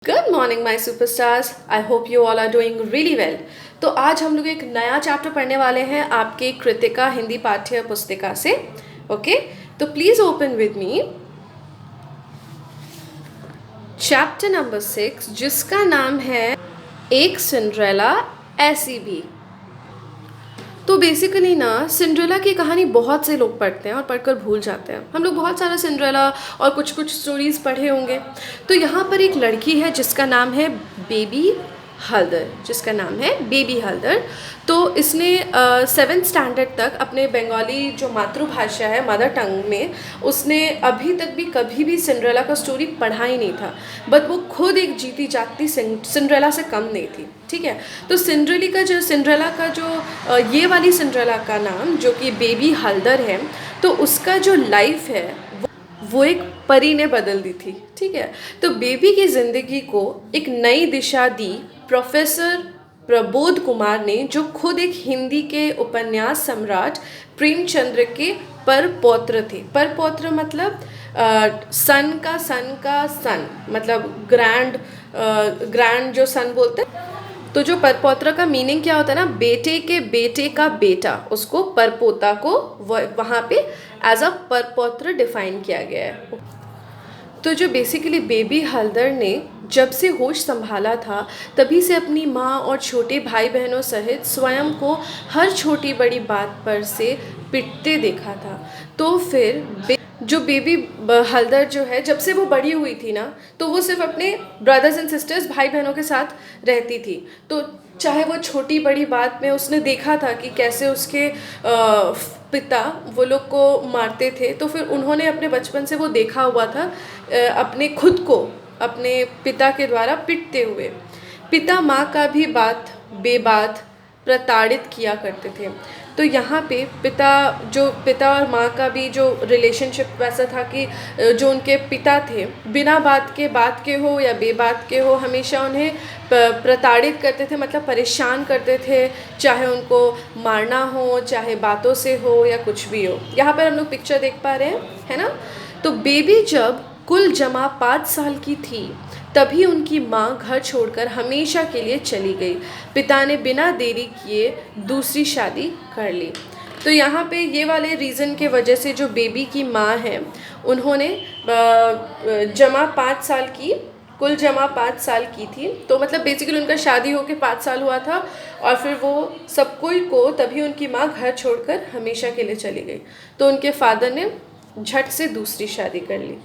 Good morning my superstars. I hope you all are doing really well. तो आज हम लोग एक नया चैप्टर पढ़ने वाले हैं आपके कृतिका हिंदी पाठ्य पुस्तिका से। ओके, तो please open with me chapter number 6, जिसका नाम है एक सिंड्रेला ऐसी भी। तो बेसिकली ना सिंड्रेला की कहानी बहुत से लोग पढ़ते हैं और पढ़कर भूल जाते हैं। हम लोग बहुत सारा सिंड्रेला और कुछ कुछ स्टोरीज़ पढ़े होंगे। तो यहाँ पर एक लड़की है जिसका नाम है बेबी हल्दर। तो इसने 7th स्टैंडर्ड तक अपने बंगाली जो मातृभाषा है मदर टंग में उसने अभी तक भी कभी भी सिंड्रेला का स्टोरी पढ़ा ही नहीं था। बट वो खुद एक जीती जागती सिंड्रेला से कम नहीं थी। ठीक है, तो सिंड्रेला का जो ये वाली सिंड्रेला का नाम जो कि बेबी हल्दर है, तो उसका जो लाइफ है वो एक परी ने बदल दी थी। ठीक है, तो बेबी की ज़िंदगी को एक नई दिशा दी प्रोफेसर प्रबोध कुमार ने, जो खुद एक हिंदी के उपन्यास सम्राट प्रेमचंद्र के परपौत्र थे। परपौत्र मतलब सन का सन, मतलब ग्रैंड जो सन बोलते हैं। तो जो परपौत्र का मीनिंग क्या होता है ना, बेटे के बेटे का बेटा, उसको परपोता को वहाँ पे एज अ परपौत्र डिफाइन किया गया है। तो जो बेसिकली बेबी हल्दर ने जब से होश संभाला था तभी से अपनी माँ और छोटे भाई बहनों सहित स्वयं को हर छोटी बड़ी बात पर से पिटते देखा था। तो फिर जो बेबी हल्दर जो है, जब से वो बड़ी हुई थी ना, तो वो सिर्फ अपने ब्रदर्स एंड सिस्टर्स भाई बहनों के साथ रहती थी। तो चाहे वो छोटी बड़ी बात में उसने देखा था कि कैसे उसके पिता वो लोग को मारते थे, तो फिर उन्होंने अपने बचपन से वो देखा हुआ था अपने खुद को अपने पिता के द्वारा पिटते हुए। पिता माँ का भी बेबात प्रताड़ित किया करते थे। तो यहाँ पे पिता और माँ का भी जो रिलेशनशिप वैसा था कि जो उनके पिता थे बिना बात के हो या बेबात के हो, हमेशा उन्हें प्रताड़ित करते थे, मतलब परेशान करते थे, चाहे उनको मारना हो, चाहे बातों से हो या कुछ भी हो। यहाँ पर हम लोग पिक्चर देख पा रहे हैं, है ना। तो बेबी जब कुल जमा 5 साल की थी तभी उनकी माँ घर छोड़कर हमेशा के लिए चली गई। पिता ने बिना देरी किए दूसरी शादी कर ली। तो यहाँ पे ये वाले रीज़न के वजह से जो बेबी की माँ है उन्होंने कुल जमा 5 साल की थी। तो मतलब बेसिकली उनका शादी होकर 5 साल हुआ था और फिर वो सब कोई को तभी उनकी माँ घर छोड़कर हमेशा के लिए चली गई। तो उनके फादर ने झट से दूसरी शादी कर ली।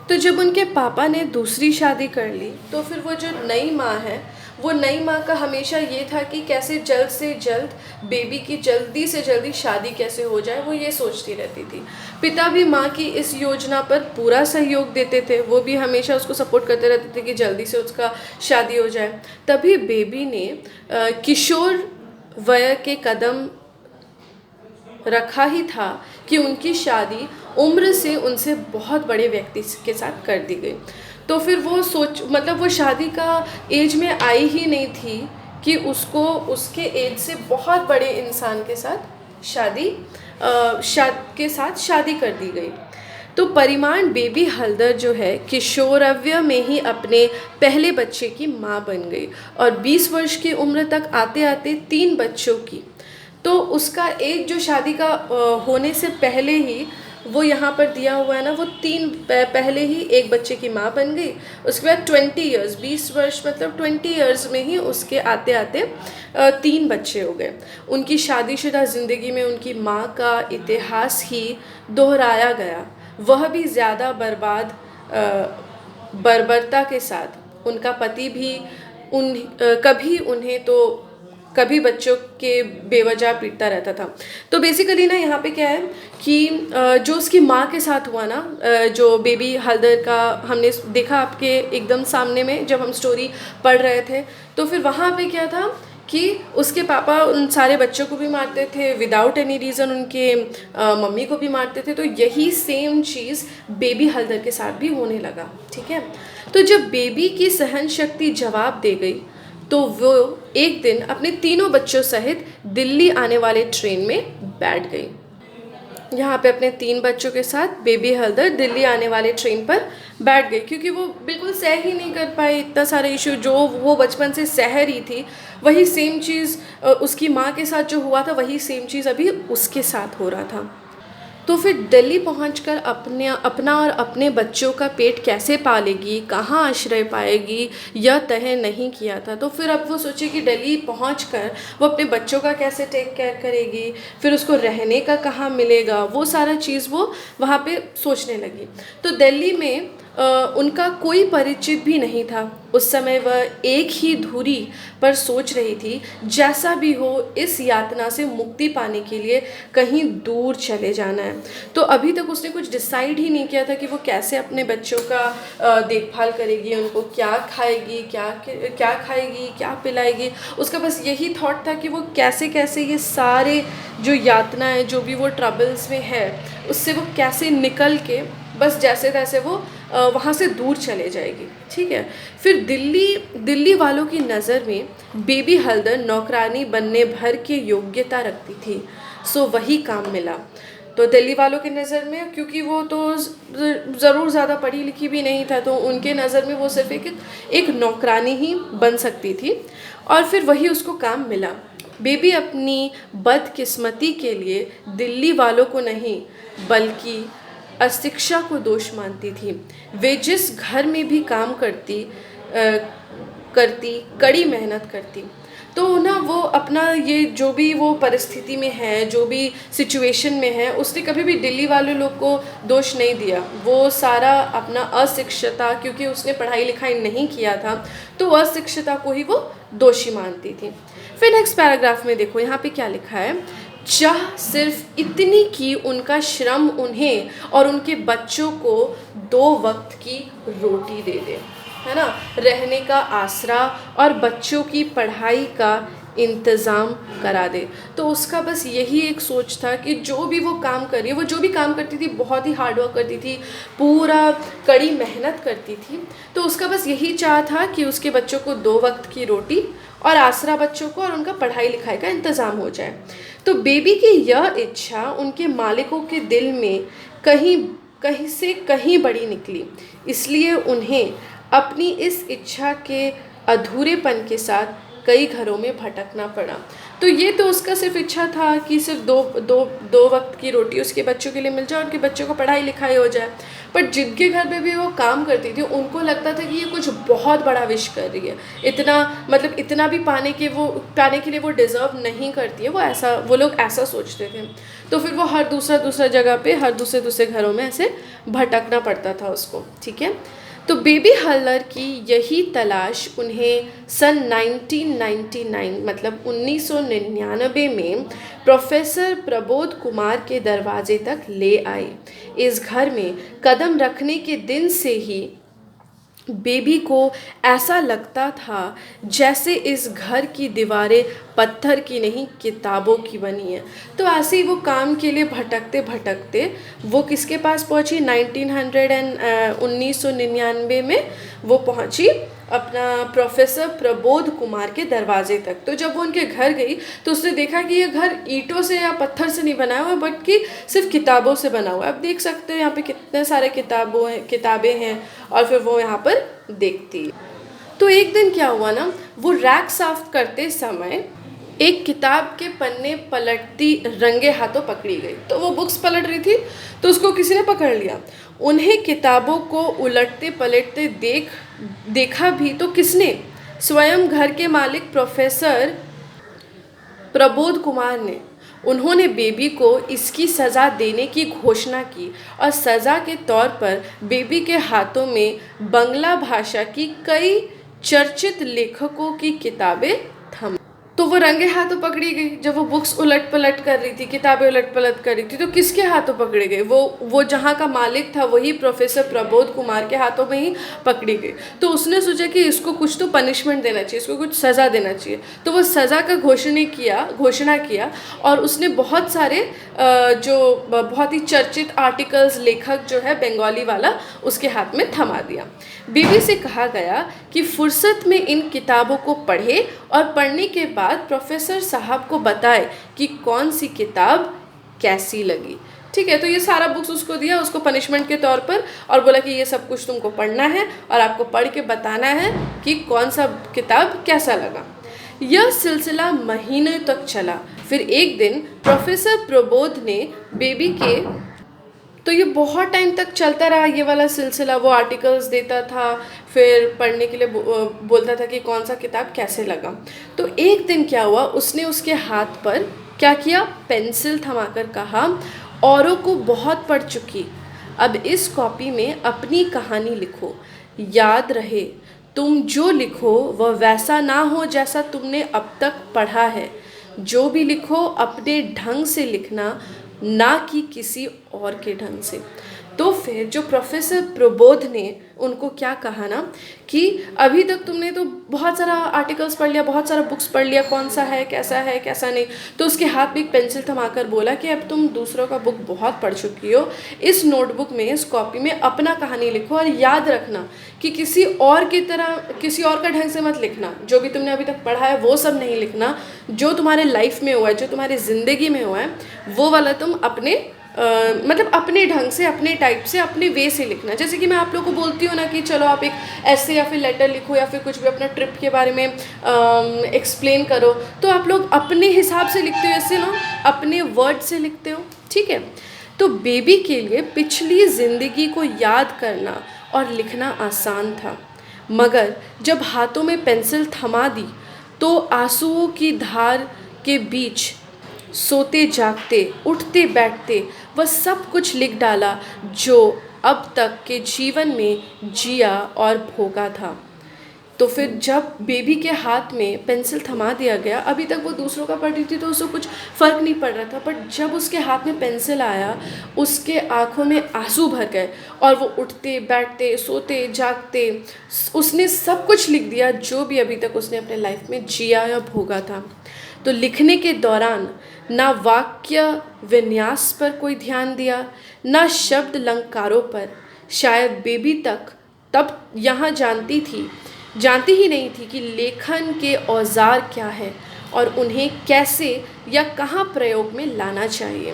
तो जब उनके पापा ने दूसरी शादी कर ली तो फिर वो जो नई माँ है, वो नई माँ का हमेशा ये था कि कैसे जल्द से जल्द बेबी की जल्दी से जल्दी शादी कैसे हो जाए, वो ये सोचती रहती थी। पिता भी माँ की इस योजना पर पूरा सहयोग देते थे, वो भी हमेशा उसको सपोर्ट करते रहते थे कि जल्दी से उसका शादी हो जाए। तभी बेबी ने किशोर वय के कदम रखा ही था कि उनकी शादी उम्र से उनसे बहुत बड़े व्यक्ति के साथ कर दी गई। तो फिर वो शादी का एज में आई ही नहीं थी कि उसको उसके एज से बहुत बड़े इंसान के साथ शादी कर दी गई। तो परिमाण बेबी हल्दर जो है किशोरव्य में ही अपने पहले बच्चे की माँ बन गई और 20 वर्ष की उम्र तक आते आते 3 बच्चों की। तो उसका एज जो शादी का होने से पहले ही वो यहाँ पर दिया हुआ है ना, वो 3 पहले ही एक बच्चे की माँ बन गई। उसके बाद 20 ईयर्स, 20 वर्ष मतलब 20 ईयर्स में ही उसके आते आते 3 बच्चे हो गए। उनकी शादीशुदा ज़िंदगी में उनकी माँ का इतिहास ही दोहराया गया, वह भी ज़्यादा बर्बरता के साथ। उनका पति भी कभी बच्चों के बेवजह पीटता रहता था। तो बेसिकली ना यहाँ पे क्या है कि जो उसकी माँ के साथ हुआ ना, जो बेबी हल्दर का हमने देखा आपके एकदम सामने में जब हम स्टोरी पढ़ रहे थे, तो फिर वहाँ पे क्या था कि उसके पापा उन सारे बच्चों को भी मारते थे विदाउट एनी रीज़न, उनके मम्मी को भी मारते थे। तो यही सेम चीज़ बेबी हल्दर के साथ भी होने लगा। ठीक है, तो जब बेबी की सहन शक्ति जवाब दे गई तो वो एक दिन अपने तीनों बच्चों सहित दिल्ली आने वाले ट्रेन में बैठ गई। यहाँ पे अपने 3 बच्चों के साथ बेबी हल्दर दिल्ली आने वाले ट्रेन पर बैठ गई, क्योंकि वो बिल्कुल सह ही नहीं कर पाई इतना सारा इशू जो वो बचपन से सह रही थी। वही सेम चीज़ उसकी माँ के साथ जो हुआ था, वही सेम चीज़ अभी उसके साथ हो रहा था। तो फिर दिल्ली पहुंचकर अपना और अपने बच्चों का पेट कैसे पालेगी, कहाँ आश्रय पाएगी, यह तय नहीं किया था। तो फिर अब वो सोचे कि दिल्ली पहुंचकर वो अपने बच्चों का कैसे टेक केयर करेगी, फिर उसको रहने का कहाँ मिलेगा, वो सारा चीज़ वो वहाँ पे सोचने लगी। तो दिल्ली में उनका कोई परिचित भी नहीं था। उस समय वह एक ही धुरी पर सोच रही थी, जैसा भी हो इस यातना से मुक्ति पाने के लिए कहीं दूर चले जाना है। तो अभी तक उसने कुछ डिसाइड ही नहीं किया था कि वो कैसे अपने बच्चों का देखभाल करेगी, उनको क्या खाएगी, क्या खाएगी, क्या पिलाएगी। उसका बस यही थॉट था कि वो कैसे कैसे ये सारे जो यातनाएं, जो भी वो ट्रबल्स में है, उससे वो कैसे निकल के बस जैसे तैसे वो वहाँ से दूर चले जाएगी। ठीक है। फिर दिल्ली वालों की नज़र में बेबी हल्दर नौकरानी बनने भर की योग्यता रखती थी, सो वही काम मिला। तो दिल्ली वालों की नज़र में, क्योंकि वो तो ज़रूर ज़्यादा पढ़ी लिखी भी नहीं था, तो उनके नज़र में वो सिर्फ एक नौकरानी ही बन सकती थी, और फिर वही उसको काम मिला। बेबी अपनी बदकिस्मती के लिए दिल्ली वालों को नहीं बल्कि अशिक्षा को दोष मानती थी। वे जिस घर में भी काम करती कड़ी मेहनत करती, तो ना वो अपना ये जो भी वो परिस्थिति में है, जो भी सिचुएशन में है, उसने कभी भी दिल्ली वाले लोग को दोष नहीं दिया। वो सारा अपना अशिक्षता, क्योंकि उसने पढ़ाई लिखाई नहीं किया था, तो अशिक्षता को ही वो दोषी मानती थी। फिर नेक्स्ट पैराग्राफ में देखो यहाँ पे क्या लिखा है। चाह सिर्फ इतनी कि उनका श्रम उन्हें और उनके बच्चों को 2 वक्त की रोटी दे दे, है ना, रहने का आसरा और बच्चों की पढ़ाई का इंतज़ाम करा दे। तो उसका बस यही एक सोच था कि जो भी वो काम कर रही है, वो जो भी काम करती थी बहुत ही हार्ड वर्क करती थी, पूरा कड़ी मेहनत करती थी। तो उसका बस यही चाह था कि उसके बच्चों को 2 वक्त की रोटी और आसरा बच्चों को और उनका पढ़ाई लिखाई का इंतज़ाम हो जाए। तो बेबी की यह इच्छा उनके मालिकों के दिल में कहीं से कहीं बड़ी निकली, इसलिए उन्हें अपनी इस इच्छा के अधूरेपन के साथ कई घरों में भटकना पड़ा। तो ये तो उसका सिर्फ इच्छा था कि सिर्फ दो वक्त की रोटी उसके बच्चों के लिए मिल जाए, उनके बच्चों को पढ़ाई लिखाई हो जाए। पर जिनके घर में भी वो काम करती थी, उनको लगता था कि ये कुछ बहुत बड़ा विश कर रही है, इतना भी पाने के लिए वो डिज़र्व नहीं करती है, वो लोग ऐसा सोचते थे। तो फिर वो हर दूसरा जगह पे, हर दूसरे घरों में ऐसे भटकना पड़ता था उसको। ठीक है। तो बेबी हल्दर की यही तलाश उन्हें सन 1999 मतलब 1999 में प्रोफेसर प्रबोध कुमार के दरवाजे तक ले आई। इस घर में कदम रखने के दिन से ही बेबी को ऐसा लगता था जैसे इस घर की दीवारें पत्थर की नहीं किताबों की बनी है। तो ऐसे ही वो काम के लिए भटकते भटकते वो किसके पास पहुंची, 1999 में वो पहुंची अपना प्रोफेसर प्रबोध कुमार के दरवाजे तक। तो जब वो उनके घर गई तो उसने देखा कि ये घर ईंटों से या पत्थर से नहीं बना हुआ है, बट कि सिर्फ किताबों से बना हुआ है। अब देख सकते हो यहाँ पे कितने सारे किताबें हैं, और फिर वो यहाँ पर देखती। तो एक दिन क्या हुआ ना, वो रैक साफ करते समय एक किताब के पन्ने पलटती रंगे हाथों पकड़ी गई। तो वो बुक्स पलट रही थी, तो उसको किसी ने पकड़ लिया। उन्हें किताबों को उलटते पलटते देखा भी तो किसने? स्वयं घर के मालिक प्रोफेसर प्रबोध कुमार ने। उन्होंने बेबी को इसकी सज़ा देने की घोषणा की, और सज़ा के तौर पर बेबी के हाथों में बंगला भाषा की कई चर्चित लेखकों की किताबें थम। तो वो रंगे हाथों पकड़ी गई। जब वो बुक्स उलट पलट कर रही थी, किताबें उलट पलट कर रही थी, तो किसके हाथों पकड़ी गई? वो जहाँ का मालिक था वही प्रोफेसर प्रबोध कुमार के हाथों में ही पकड़ी गई। तो उसने सोचा कि इसको कुछ तो पनिशमेंट देना चाहिए, इसको कुछ सज़ा देना चाहिए। तो वो सज़ा का घोषणा किया, और उसने बहुत सारे जो बहुत ही चर्चित आर्टिकल्स, लेखक जो है बंगाली वाला, उसके हाथ में थमा दिया। बेबी से कहा गया कि फुर्सत में इन किताबों को पढ़े और पढ़ने के बाद प्रोफेसर साहब को बताए कि कौन सी किताब कैसी लगी। ठीक है। तो ये सारा बुक्स उसको दिया, उसको पनिशमेंट के तौर पर, और बोला कि ये सब कुछ तुमको पढ़ना है और आपको पढ़ के बताना है कि कौन सा किताब कैसा लगा। यह सिलसिला महीने तक चला। फिर एक दिन प्रोफेसर प्रबोध ने बेबी के, तो ये बहुत टाइम तक चलता रहा ये वाला सिलसिला। वो आर्टिकल्स देता था, फिर पढ़ने के लिए बोलता था कि कौन सा किताब कैसे लगा। तो एक दिन क्या हुआ, उसने उसके हाथ पर क्या किया, पेंसिल थमाकर कहा, औरों को बहुत पढ़ चुकी, अब इस कॉपी में अपनी कहानी लिखो। याद रहे, तुम जो लिखो वह वैसा ना हो जैसा तुमने अब तक पढ़ा है। जो भी लिखो अपने ढंग से लिखना, ना कि किसी और के ढंग से। तो फिर जो प्रोफेसर प्रबोध ने उनको क्या कहा ना कि अभी तक तुमने तो बहुत सारा आर्टिकल्स पढ़ लिया, बहुत सारा बुक्स पढ़ लिया, कौन सा है कैसा नहीं। तो उसके हाथ में एक पेंसिल थमाकर बोला कि अब तुम दूसरों का बुक बहुत पढ़ चुकी हो, इस नोटबुक में, इस कॉपी में अपना कहानी लिखो, और याद रखना कि किसी और की तरह, किसी और का ढंग से मत लिखना। जो भी तुमने अभी तक पढ़ा है वो सब नहीं लिखना, जो तुम्हारे लाइफ में हुआ है, जो तुम्हारी ज़िंदगी में हुआ है, वो वाला तुम अपने मतलब अपने ढंग से, अपने टाइप से, अपने वे से लिखना। जैसे कि मैं आप लोगों को बोलती हूँ ना कि चलो आप एक ऐसे या फिर लेटर लिखो, या फिर कुछ भी अपना ट्रिप के बारे में एक्सप्लेन करो, तो आप लोग अपने हिसाब से लिखते हो, ऐसे ना अपने वर्ड से लिखते हो, ठीक है। तो बेबी के लिए पिछली ज़िंदगी को याद करना और लिखना आसान था, मगर जब हाथों में पेंसिल थमा दी तो आंसुओं की धार के बीच सोते जागते, उठते बैठते, वह सब कुछ लिख डाला जो अब तक के जीवन में जिया और भोगा था। तो फिर जब बेबी के हाथ में पेंसिल थमा दिया गया, अभी तक वो दूसरों का पढ़ रही थी तो उसको कुछ फ़र्क नहीं पड़ रहा था, बट जब उसके हाथ में पेंसिल आया, उसके आँखों में आंसू भर गए, और वो उठते बैठते, सोते जागते, उसने सब कुछ लिख दिया जो भी अभी तक उसने अपने लाइफ में जिया या भोगा था। तो लिखने के दौरान ना वाक्य विन्यास पर कोई ध्यान दिया, ना शब्द अलंकारों पर। शायद बेबी तब यहाँ जानती ही नहीं थी कि लेखन के औजार क्या है और उन्हें कैसे या कहाँ प्रयोग में लाना चाहिए।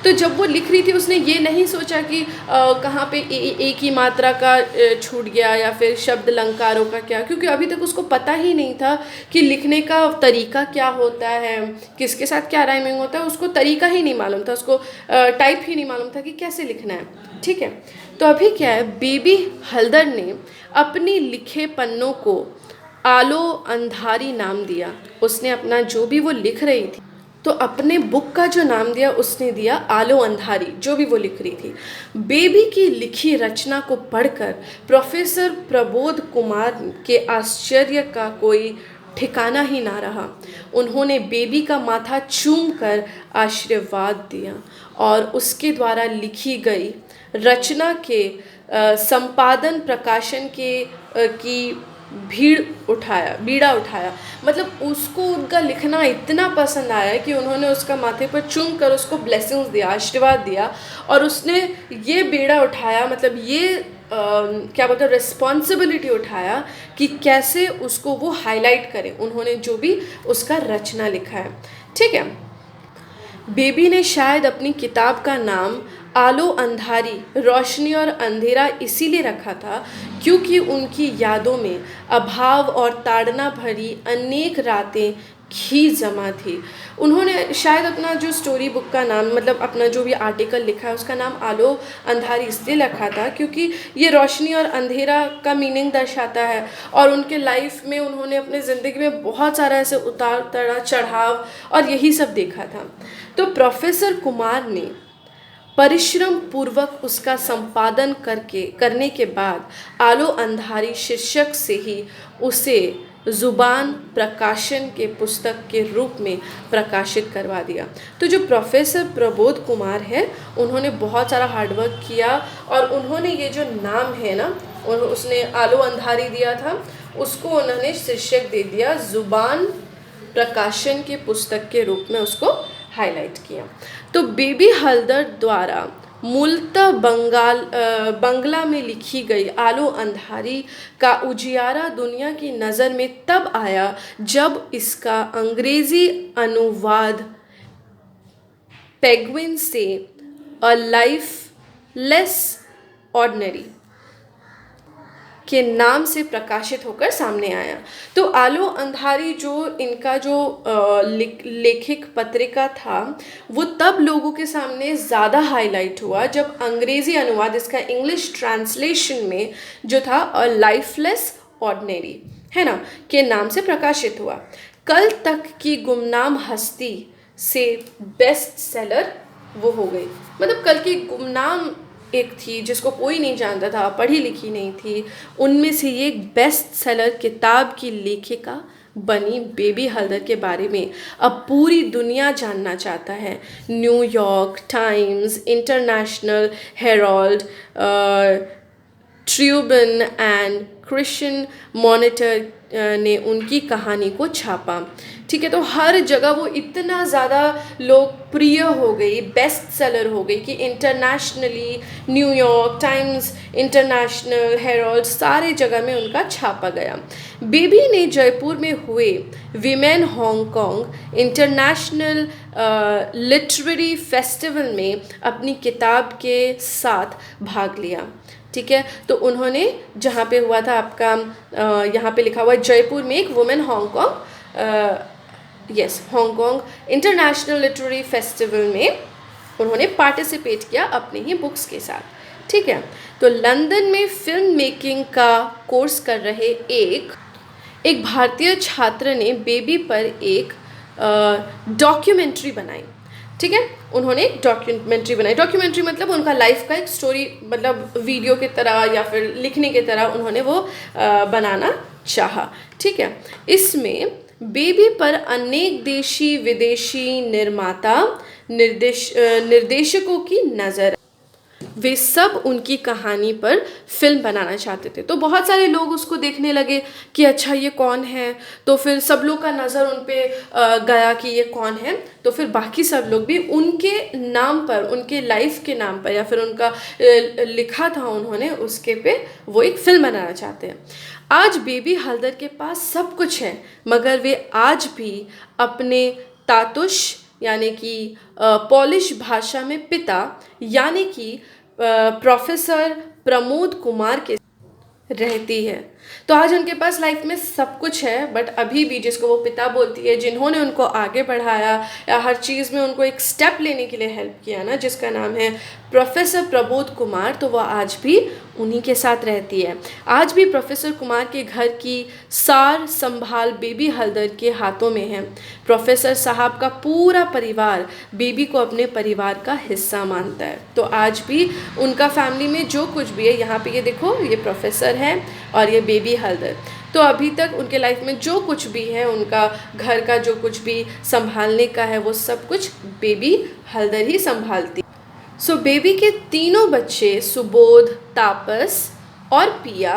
तो जब वो लिख रही थी, उसने ये नहीं सोचा कि कहाँ पे एक ही मात्रा का छूट गया, या फिर शब्द अलंकारों का क्या, क्योंकि अभी तक उसको पता ही नहीं था कि लिखने का तरीका क्या होता है, किसके साथ क्या राइमिंग होता है। उसको तरीका ही नहीं मालूम था, उसको टाइप ही नहीं मालूम था कि कैसे लिखना है, ठीक है। तो अभी क्या है, बेबी हल्दर ने अपनी लिखे पन्नों को आलो अंधारी नाम दिया। उसने अपना जो भी वो लिख रही थी, तो अपने बुक का जो नाम दिया उसने दिया आलो अंधारी, जो भी वो लिख रही थी। बेबी की लिखी रचना को पढ़कर प्रोफेसर प्रबोध कुमार के आश्चर्य का कोई ठिकाना ही ना रहा। उन्होंने बेबी का माथा चूम कर आशीर्वाद दिया और उसके द्वारा लिखी गई रचना के संपादन, प्रकाशन की बीड़ा उठाया। मतलब उसको उनका लिखना इतना पसंद आया कि उन्होंने उसका माथे पर चूम कर उसको ब्लेसिंग्स दिया, आशीर्वाद दिया, और उसने ये बीड़ा उठाया, मतलब ये क्या बोलते हैं, रिस्पॉन्सिबिलिटी उठाया कि कैसे उसको वो हाईलाइट करें, उन्होंने जो भी उसका रचना लिखा है, ठीक है। बेबी ने शायद अपनी किताब का नाम आलो अंधारी, रोशनी और अंधेरा इसीलिए रखा था क्योंकि उनकी यादों में अभाव और ताड़ना भरी अनेक रातें घी जमा थी। उन्होंने शायद अपना जो स्टोरी बुक का नाम, मतलब अपना जो भी आर्टिकल लिखा है, उसका नाम आलो अंधारी इसलिए रखा था क्योंकि ये रोशनी और अंधेरा का मीनिंग दर्शाता है। और उनके लाइफ में उन्होंने अपने ज़िंदगी में बहुत सारा ऐसे उतार चढ़ाव और यही सब देखा था। तो प्रोफेसर कुमार ने परिश्रम पूर्वक उसका संपादन करने के बाद आलो अंधारी शीर्षक से ही उसे ज़ुबान प्रकाशन के पुस्तक के रूप में प्रकाशित करवा दिया। तो जो प्रोफेसर प्रबोध कुमार है, उन्होंने बहुत सारा हार्डवर्क किया और उन्होंने ये जो नाम है ना, उसने आलो अंधारी दिया था, उसको उन्होंने शीर्षक दे दिया ज़ुबान प्रकाशन के पुस्तक के रूप में उसको हाईलाइट किया। तो बेबी हल्दर द्वारा मूलतः बंगला में लिखी गई आलो अंधारी का उजियारा दुनिया की नज़र में तब आया जब इसका अंग्रेज़ी अनुवाद पेंगुइन से अ लाइफ लेस ऑर्डिनरी के नाम से प्रकाशित होकर सामने आया। तो आलो अंधारी जो इनका जो लेखिक पत्रिका था वो तब लोगों के सामने ज़्यादा हाईलाइट हुआ जब अंग्रेज़ी अनुवाद इसका इंग्लिश ट्रांसलेशन में जो था अ लाइफलेस ऑर्डिनरी है ना के नाम से प्रकाशित हुआ। कल तक की गुमनाम हस्ती से बेस्ट सेलर वो हो गई। मतलब कल की गुमनाम एक थी जिसको कोई नहीं जानता था, पढ़ी लिखी नहीं थी, उनमें से ये एक बेस्ट सेलर किताब की लेखिका बनी बेबी हल्दर के बारे में। अब पूरी दुनिया जानना चाहता है। New York times, international Herald, Tribune and Christian monitor ने उनकी कहानी को छापा। ठीक है, तो हर जगह वो इतना ज़्यादा लोकप्रिय हो गई, बेस्ट सेलर हो गई कि internationally New York times, international Herald सारे जगह में उनका छापा गया। बेबी ने जयपुर में हुए women Hong Kong international literary festival में अपनी किताब के साथ भाग लिया। ठीक है, तो उन्होंने जहाँ पे हुआ था आपका यहाँ पे लिखा हुआ है जयपुर में एक women Hong Kong Hong Kong international literary festival में उन्होंने पार्टिसिपेट किया अपने ही बुक्स के साथ। ठीक है, तो लंदन में फिल्म मेकिंग का कोर्स कर रहे एक भारतीय छात्र ने बेबी पर एक डॉक्यूमेंट्री बनाई। ठीक है, उन्होंने एक डॉक्यूमेंट्री बनाई। डॉक्यूमेंट्री मतलब उनका लाइफ का एक स्टोरी, मतलब वीडियो की तरह या फिर लिखने की तरह उन्होंने वो बनाना चाहा। ठीक है, इसमें बेबी पर अनेक देशी विदेशी निर्माता निर्देशकों की नज़र, वे सब उनकी कहानी पर फिल्म बनाना चाहते थे। तो बहुत सारे लोग उसको देखने लगे कि अच्छा ये कौन है, तो फिर सब लोग का नज़र उन पे गया कि ये कौन है। तो फिर बाकी सब लोग भी उनके नाम पर, उनके लाइफ के नाम पर या फिर उनका लिखा था उन्होंने उसके पे वो एक फिल्म बनाना चाहते हैं। आज बेबी हल्दर के पास सब कुछ है, मगर वे आज भी अपने तातुश यानी कि पॉलिश भाषा में पिता यानी कि प्रोफेसर प्रमोद कुमार के रहती है। तो आज उनके पास लाइफ में सब कुछ है, बट अभी भी जिसको वो पिता बोलती है, जिन्होंने उनको आगे बढ़ाया या हर चीज़ में उनको एक स्टेप लेने के लिए हेल्प किया ना, जिसका नाम है प्रोफेसर प्रमोद कुमार, तो वह आज भी उन्हीं के साथ रहती है। आज भी प्रोफेसर कुमार के घर की सार संभाल बेबी हल्दर के हाथों में है। प्रोफेसर साहब का पूरा परिवार बेबी को अपने परिवार का हिस्सा मानता है। तो आज भी उनका फैमिली में जो कुछ भी है, यहाँ पे ये देखो, ये प्रोफेसर है और ये बेबी हल्दर, तो अभी तक उनके लाइफ में जो कुछ भी है, उनका घर का जो कुछ भी संभालने का है, वो सब कुछ बेबी हल्दर ही संभालती। सो बेबी के तीनों बच्चे सुबोध, तापस और पिया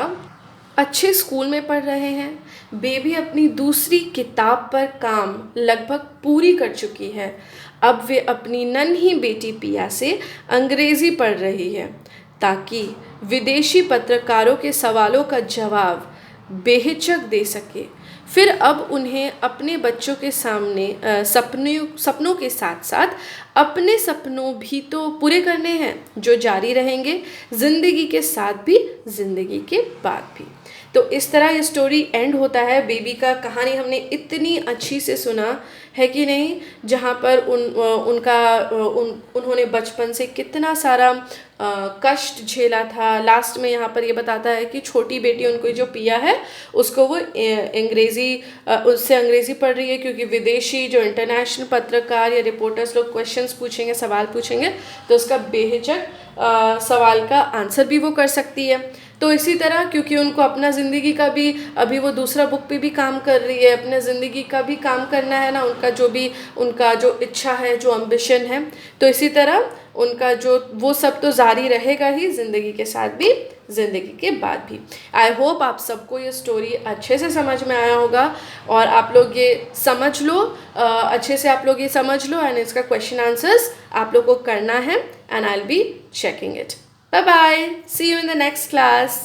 अच्छे स्कूल में पढ़ रहे हैं। बेबी अपनी दूसरी किताब पर काम लगभग पूरी कर चुकी है। अब वे अपनी नन्ही बेटी पिया से अंग्रेज़ी पढ़ रही है ताकि विदेशी पत्रकारों के सवालों का जवाब बेहिचक दे सके। फिर अब उन्हें अपने बच्चों के सामने सपनों के साथ साथ अपने सपनों भी तो पूरे करने हैं, जो जारी रहेंगे ज़िंदगी के साथ भी, ज़िंदगी के बाद भी। तो इस तरह ये स्टोरी एंड होता है। बेबी का कहानी हमने इतनी अच्छी से सुना है कि नहीं, जहाँ पर उन्होंने बचपन से कितना सारा कष्ट झेला था। लास्ट में यहाँ पर ये बताता है कि छोटी बेटी उनको जो पिया है उसको वो उससे अंग्रेज़ी पढ़ रही है, क्योंकि विदेशी जो इंटरनेशनल पत्रकार या रिपोर्टर्स लोग क्वेश्चंस पूछेंगे, सवाल पूछेंगे, तो उसका बेहिचक सवाल का आंसर भी वो कर सकती है। तो इसी तरह क्योंकि उनको अपना ज़िंदगी का भी, अभी वो दूसरा बुक पे भी काम कर रही है, अपने ज़िंदगी का भी काम करना है ना, उनका जो इच्छा है, जो एम्बिशन है, तो इसी तरह उनका जो वो सब तो जारी रहेगा ही, ज़िंदगी के साथ भी, ज़िंदगी के बाद भी। आई होप आप सबको ये स्टोरी अच्छे से समझ में आया होगा और आप लोग ये समझ लो, अच्छे से आप लोग ये समझ लो, एंड इसका क्वेश्चन आंसर्स आप लोग को करना है, and I will be checking it. Bye bye. See you in the next class.